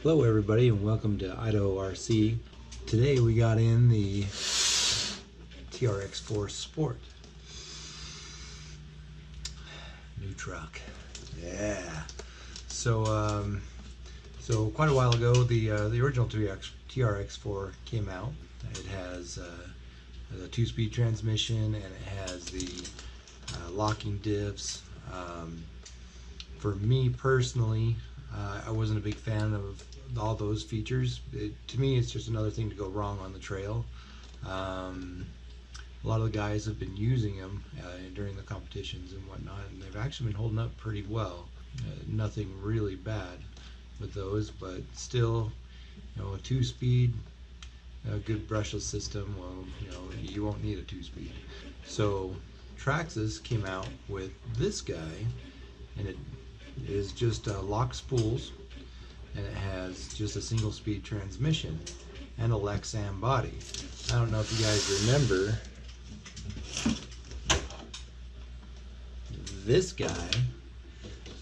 Hello everybody and welcome to Idaho RC. Today we got in the TRX4 Sport. New truck. Yeah. So quite a while ago the original TRX4 came out. It has a 2-speed transmission and it has the locking diffs. For me personally, I wasn't a big fan of all those features. To me, it's just another thing to go wrong on the trail. A lot of the guys have been using them during the competitions and whatnot, and they've actually been holding up pretty well. Nothing really bad with those, but still, a 2-speed, a good brushless system. Well, you won't need a 2-speed. So Traxxas came out with this guy, and it is just lock spools, and it has just a single speed transmission and a Lexan body. I don't know if you guys remember this guy.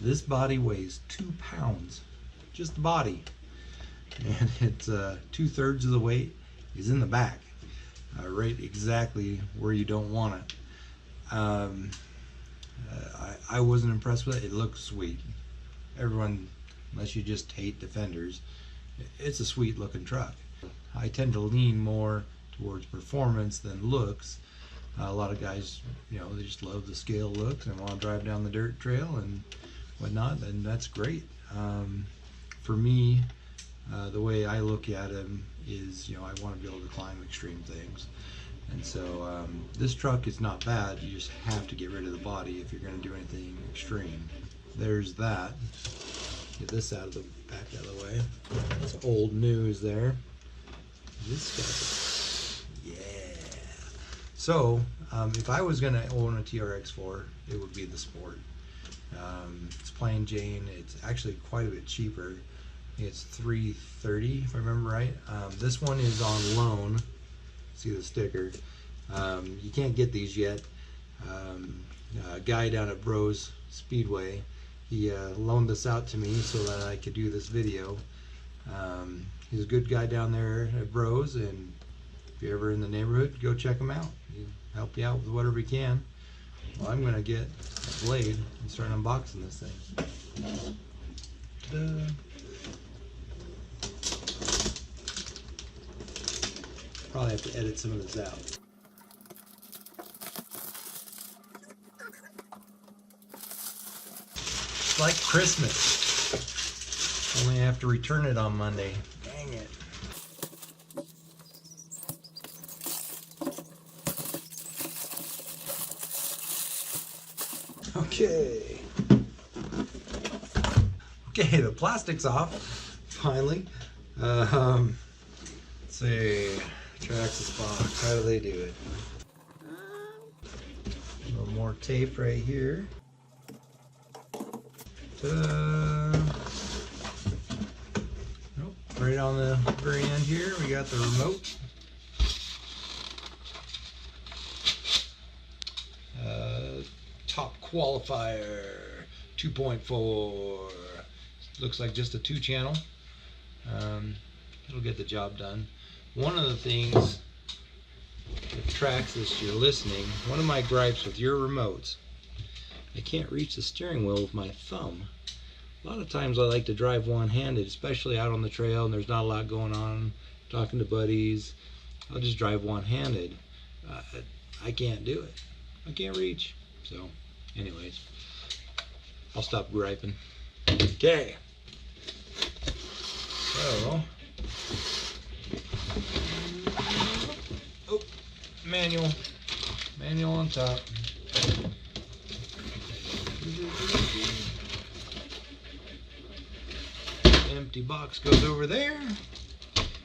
This body weighs 2 pounds, just the body, and it's 2/3 of the weight is in the back, right exactly where you don't want it. I wasn't impressed with it. It looks sweet. Everyone, unless you just hate Defenders, it's a sweet looking truck. I tend to lean more towards performance than looks. A lot of guys, they just love the scale looks and want to drive down the dirt trail and whatnot, and that's great. For me, the way I look at them is, I want to be able to climb extreme things. And so this truck is not bad. You just have to get rid of the body if you're going to do anything extreme. There's that. Get this out of the back out of the way. It's old news there. This guy. Yeah. So if I was going to own a TRX4, it would be the Sport. It's plain Jane. It's actually quite a bit cheaper. It's $330 if I remember right. This one is on loan. See the sticker. You can't get these yet. A guy down at Bros Speedway, he loaned this out to me so that I could do this video. He's a good guy down there at Bros, and if you're ever in the neighborhood, go check him out. He'll help you out with whatever he can. Well, I'm gonna get a blade and start unboxing this thing. Ta-da. Probably have to edit some of this out. It's like Christmas. Only I have to return it on Monday. Dang it. Okay. Okay, the plastic's off. Finally. Let's see. Traxxas box. How do they do it? A little more tape right here. Ta-da. Nope. Right on the very end here, we got the remote. Top qualifier 2.4. Looks like just a 2-channel. It'll get the job done. One of the things with Traxxas, you're listening, one of my gripes with your remotes, I can't reach the steering wheel with my thumb. A lot of times I like to drive one-handed, especially out on the trail and there's not a lot going on, talking to buddies. I'll just drive one-handed. I can't do it. I can't reach. So, anyways, I'll stop griping. Okay. So, manual on top. Empty box goes over there.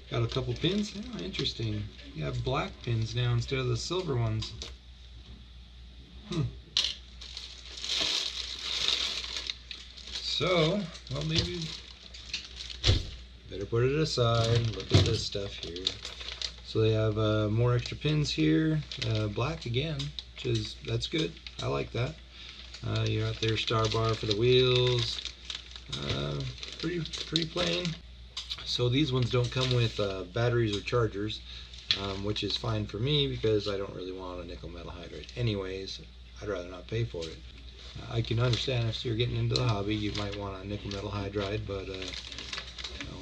Got a couple pins. Oh, interesting. You have black pins now instead of the silver ones. So, well, maybe better put it aside. Look at this stuff here. So they have more extra pins here, black again, that's good. I like that. You got their star bar for the wheels. Pretty plain. So these ones don't come with batteries or chargers, which is fine for me because I don't really want a nickel metal hydride. Anyways, I'd rather not pay for it. I can understand if you're getting into the hobby, you might want a nickel metal hydride, but you know,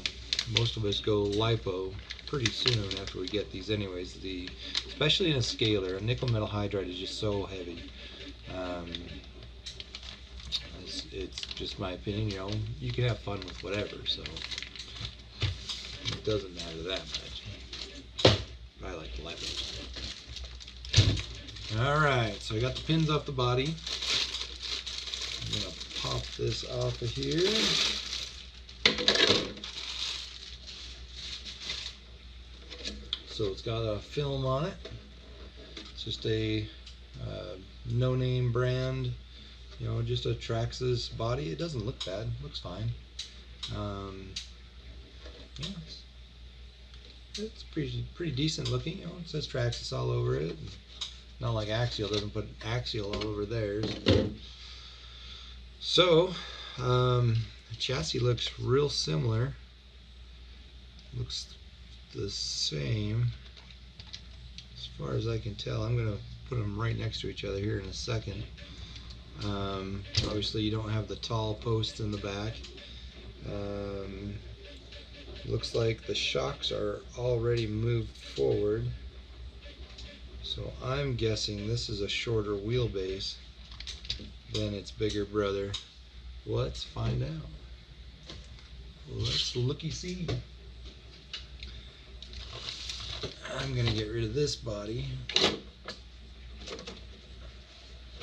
most of us go lipo pretty soon after we get these. Anyways, especially in a scaler, a nickel metal hydride is just so heavy. It's just my opinion. You know, you can have fun with whatever, so it doesn't matter that much. I like the lipo. Alright, so I got the pins off the body. I'm going to pop this off of here. So it's got a film on it. It's just a no-name brand, you know, just a Traxxas body. It doesn't look bad, it looks fine. Yeah, it's pretty decent looking. You know, it says Traxxas all over it. Not like Axial doesn't put Axial all over theirs. So the chassis looks real similar. Looks the same as far as I can tell. I'm gonna put them right next to each other here in a second. Obviously you don't have the tall posts in the back. Looks like the shocks are already moved forward, so I'm guessing this is a shorter wheelbase than its bigger brother. Let's find out. Let's looky see. I'm gonna get rid of this body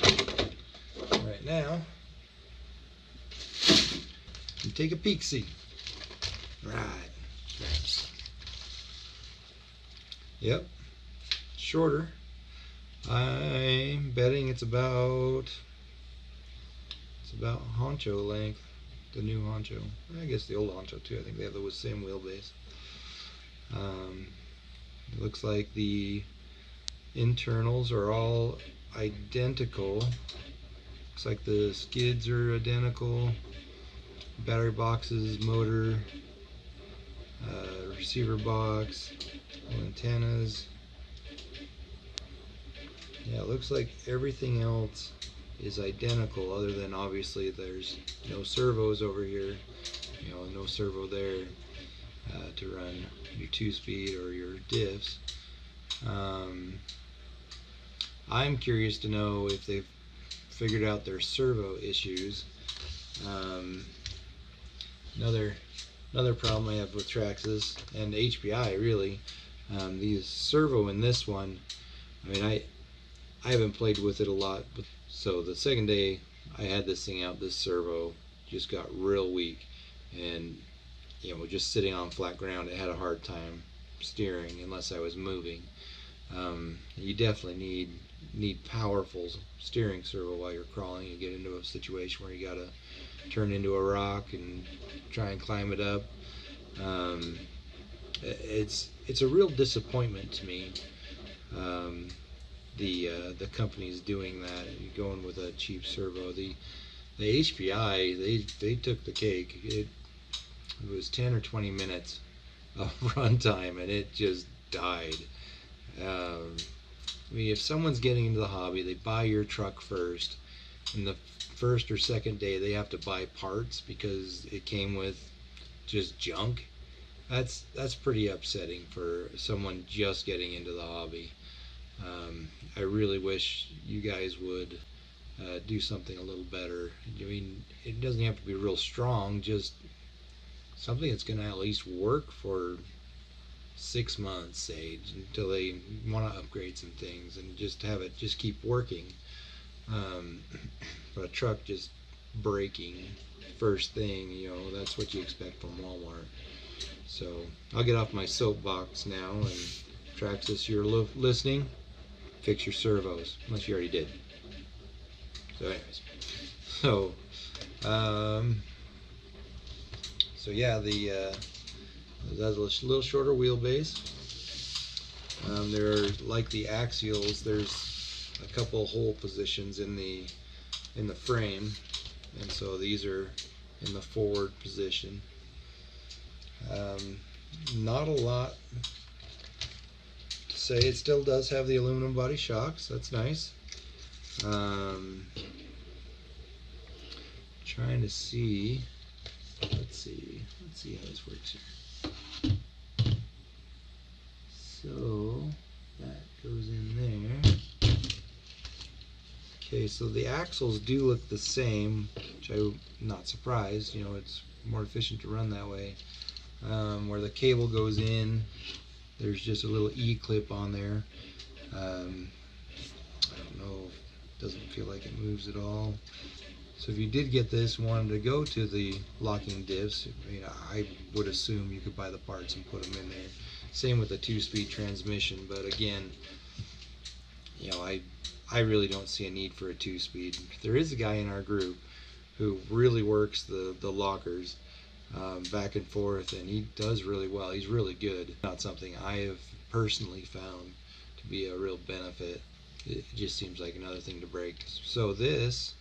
right now and take a peek see. Right. Yep, shorter. I'm betting it's about honcho length, the new honcho. I guess the old honcho too. I think they have the same wheelbase. It looks like the internals are all identical. Looks like the skids are identical. Battery boxes, motor, receiver box, antennas. Yeah, it looks like everything else is identical, other than obviously there's no servos over here, you know, no servo there to run your 2-speed or your diffs. I'm curious to know if they've figured out their servo issues. Another problem I have with Traxxas and HPI really, the servo in this one, I mean, I haven't played with it a lot, but so the second day I had this thing out, this servo just got real weak, and you know, just sitting on flat ground, it had a hard time steering unless I was moving. You definitely need powerful steering servo while you're crawling. You get into a situation where you gotta turn into a rock and try and climb it up. It's a real disappointment to me. The company's doing that, going with a cheap servo. The HPI, they took the cake. It was 10 or 20 minutes of runtime and it just died. I mean, if someone's getting into the hobby, they buy your truck first, and the first or second day they have to buy parts because it came with just junk. That's pretty upsetting for someone just getting into the hobby. I really wish you guys would do something a little better. I mean, it doesn't have to be real strong, just something that's going to at least work for 6 months, say, until they want to upgrade some things, and just have it just keep working. But a truck just breaking first thing, you know, that's what you expect from Walmart. So I'll get off my soapbox now, and Traxxas, you're listening, fix your servos, unless you already did. So anyways, so yeah, that's a little shorter wheelbase. They're like the Axials. There's a couple hole positions in the frame, and so these are in the forward position. Not a lot to say. It still does have the aluminum body shocks. That's nice. Trying to see. Let's see how this works here. So that goes in there. Okay, so the axles do look the same, which I'm not surprised. You know, it's more efficient to run that way. Where the cable goes in, there's just a little E-clip on there. I don't know, it doesn't feel like it moves at all. So if you did get this and wanted to go to the locking diffs, you know, I would assume you could buy the parts and put them in there. Same with the 2-speed transmission, but again, you know, I really don't see a need for a 2-speed. There is a guy in our group who really works the lockers back and forth, and he does really well. He's really good. Not something I have personally found to be a real benefit. It just seems like another thing to break. So this,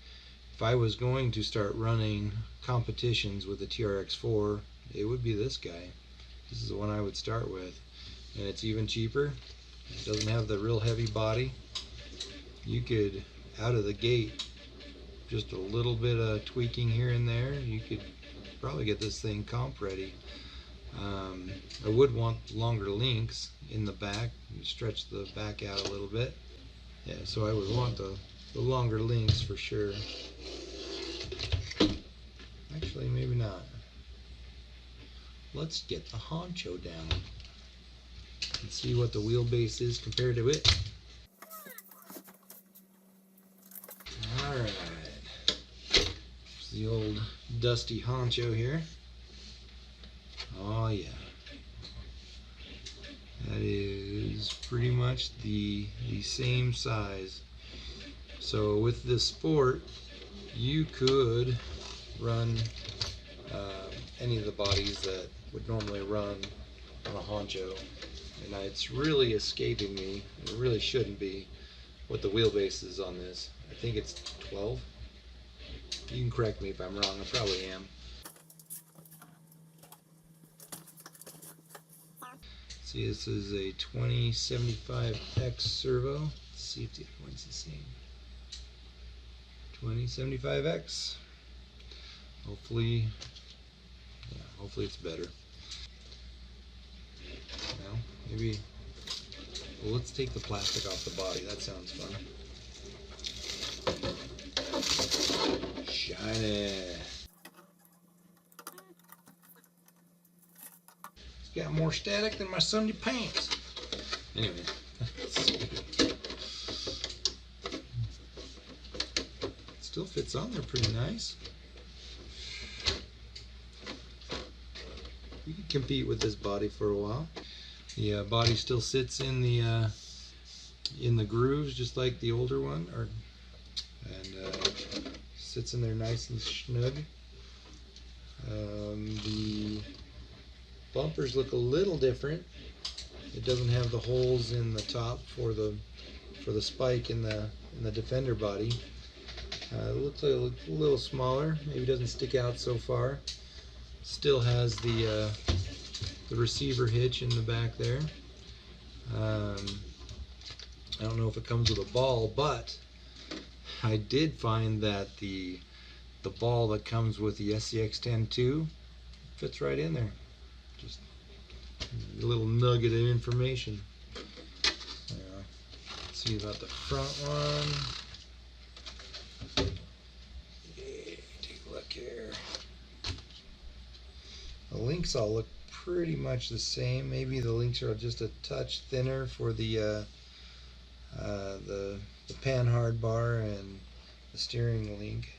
if I was going to start running competitions with the TRX4, it would be this guy. This is the one I would start with. And it's even cheaper. It doesn't have the real heavy body. You could, out of the gate, just a little bit of tweaking here and there, you could probably get this thing comp ready. I would want longer links in the back, stretch the back out a little bit. Yeah, so I would want the longer links for sure. Actually, maybe not. Let's get the honcho down and see what the wheelbase is compared to it. Alright. The old dusty honcho here. Oh yeah. That is pretty much the same size. So with this Sport, you could run any of the bodies that would normally run on a honcho, and it's really escaping me. It really shouldn't be what the wheelbase is on this. I think it's 12. You can correct me if I'm wrong. I probably am. See, this is a 2075X Servo. Let's see if the other one's the same. 2075X. Hopefully it's better. Well, maybe. Well, let's take the plastic off the body. That sounds fun. Shiny. It's got more static than my Sunday pants. Anyway, let's see. It still fits on there pretty nice. You can compete with this body for a while. The body still sits in the grooves just like the older one, and sits in there nice and snug. The bumpers look a little different. It doesn't have the holes in the top for the spike in the Defender body. It looks like a little smaller. Maybe doesn't stick out so far. Still has the receiver hitch in the back there. I don't know if it comes with a ball, but I did find that the ball that comes with the SCX-10-2 fits right in there. Just a little nugget of information. Let's see about the front one. Yeah, take a look here. The links all look pretty much the same. Maybe the links are just a touch thinner for the panhard bar and the steering link.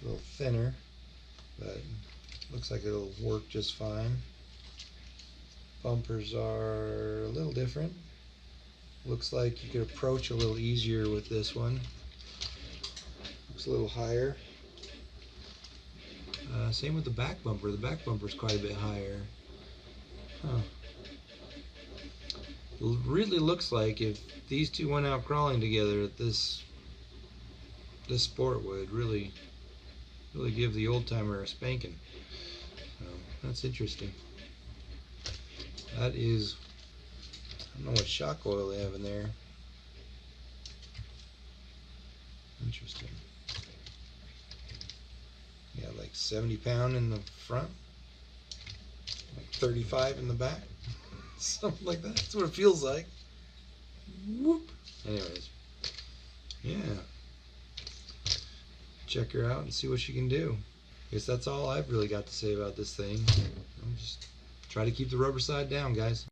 A little thinner, but looks like it'll work just fine. Bumpers are a little different. Looks like you could approach a little easier with this one. Looks a little higher. Same with the back bumper. The back bumper is quite a bit higher. Huh. It really looks like if these two went out crawling together, this Sport would really give the old timer a spanking. So, That's interesting. That is, I don't know what shock oil they have in there. Interesting. Yeah, like 70-pound in the front, like 35 in the back. Something like that. That's what it feels like. Whoop. Anyways, yeah. Check her out and see what she can do. Guess that's all I've really got to say about this thing. I'll just try to keep the rubber side down, guys.